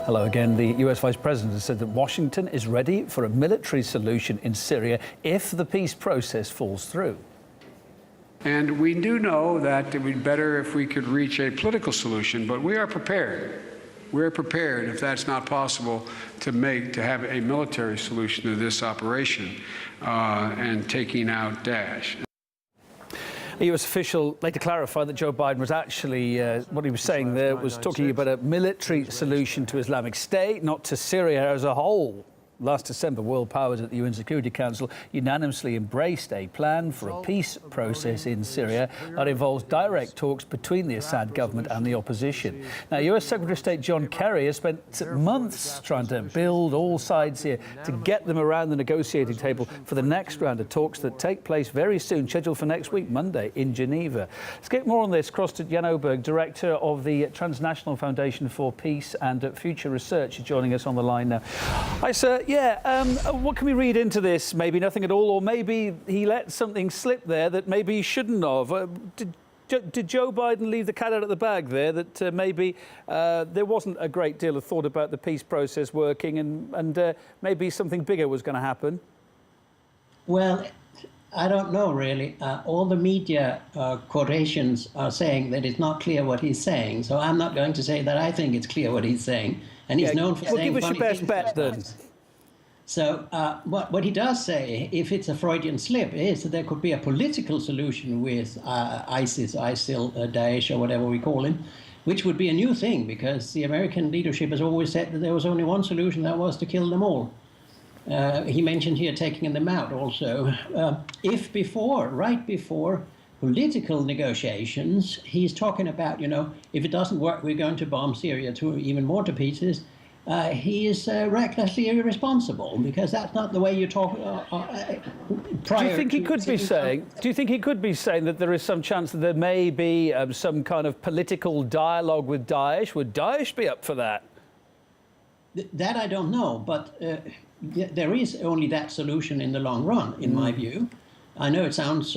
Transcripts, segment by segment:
Hello again. The US Vice President has said that Washington is ready for a military solution in Syria if the peace process falls through. And we do know that it would be better if we could reach a political solution, but we are prepared. We're prepared, if that's not possible, to have a military solution to this operation and taking out Daesh. A US official later clarified that Joe Biden was actually, what he was saying there was talking about a military solution to Islamic State, not to Syria as a whole. Last December, world powers at the UN Security Council unanimously embraced a plan for a peace process in Syria that involves direct talks between the Assad government and the opposition. Now, US Secretary of State John Kerry has spent months trying to build all sides here to get them around the negotiating table for the next round of talks that take place very soon, scheduled for next week, Monday, in Geneva. Let's get more on this. Across to Jan Oberg, Director of the Transnational Foundation for Peace and Future Research, is joining us on the line now. Hi, sir. What can we read into this? Maybe nothing at all, or maybe he let something slip there that maybe he shouldn't have. Did Joe Biden leave the cat out of the bag there, that maybe there wasn't a great deal of thought about the peace process working and maybe something bigger was going to happen? Well, I don't know, really. All the media quotations are saying that it's not clear what he's saying, so I'm not going to say that I think it's clear what he's saying. And he's known for saying give us your best bet, then. So what he does say, if it's a Freudian slip, is that there could be a political solution with ISIL, Daesh, or whatever we call him, which would be a new thing, because the American leadership has always said that there was only one solution, that was to kill them all. He mentioned here taking them out also. Right before political negotiations, he's talking about, if it doesn't work, we're going to bomb Syria even more to pieces. He is recklessly irresponsible, because that's not the way you talk. Do you think he could be saying? Do you think he could be saying that there is some chance that there may be some kind of political dialogue with Daesh? Would Daesh be up for that? That I don't know, but there is only that solution in the long run, in my view. I know it sounds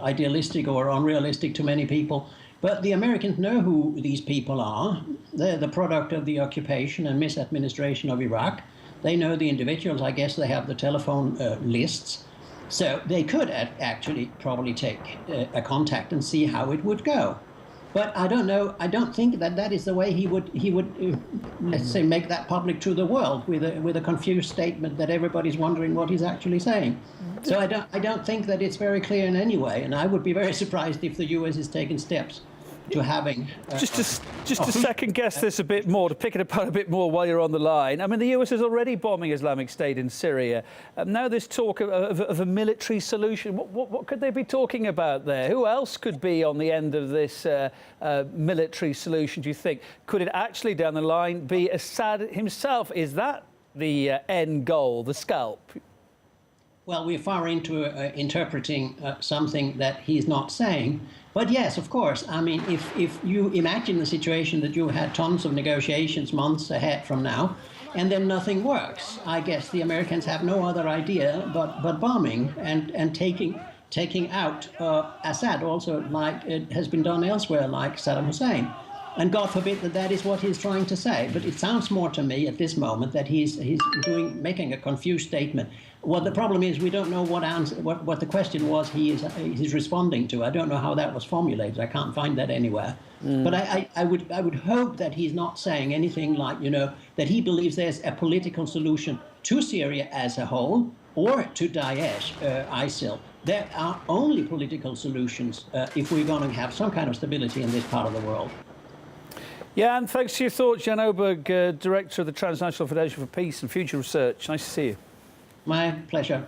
idealistic or unrealistic to many people, but the Americans know who these people are. They're the product of the occupation and misadministration of Iraq. They know the individuals. I guess they have the telephone lists. So they could actually probably take a contact and see how it would go. But I don't know. I don't think that is the way he would let's say, make that public to the world with a confused statement that everybody's wondering what he's actually saying. So I don't think that it's very clear in any way. And I would be very surprised if the US is taking steps to having just to second guess this a bit more, to pick it apart a bit more while you're on the line. I mean, the US is already bombing Islamic State in Syria. Now there's talk of a military solution. What could they be talking about there? Who else could be on the end of this military solution, do you think? Could it actually, down the line, be Assad himself? Is that the end goal, the scalp? Well, we're far into interpreting something that he's not saying. But yes, of course. I mean, if you imagine the situation that you had tons of negotiations months ahead from now, and then nothing works, I guess the Americans have no other idea but bombing and taking out Assad, also like it has been done elsewhere, like Saddam Hussein. And God forbid that is what he's trying to say. But it sounds more to me at this moment that he's making a confused statement. Well, the problem is we don't know what the question was he's responding to. I don't know how that was formulated. I can't find that anywhere. But I would hope that he's not saying anything like, that he believes there's a political solution to Syria as a whole or to Daesh, ISIL. There are only political solutions if we're going to have some kind of stability in this part of the world. Yeah, and thanks for your thoughts, Jan Oberg, Director of the Transnational Foundation for Peace and Future Research. Nice to see you. My pleasure.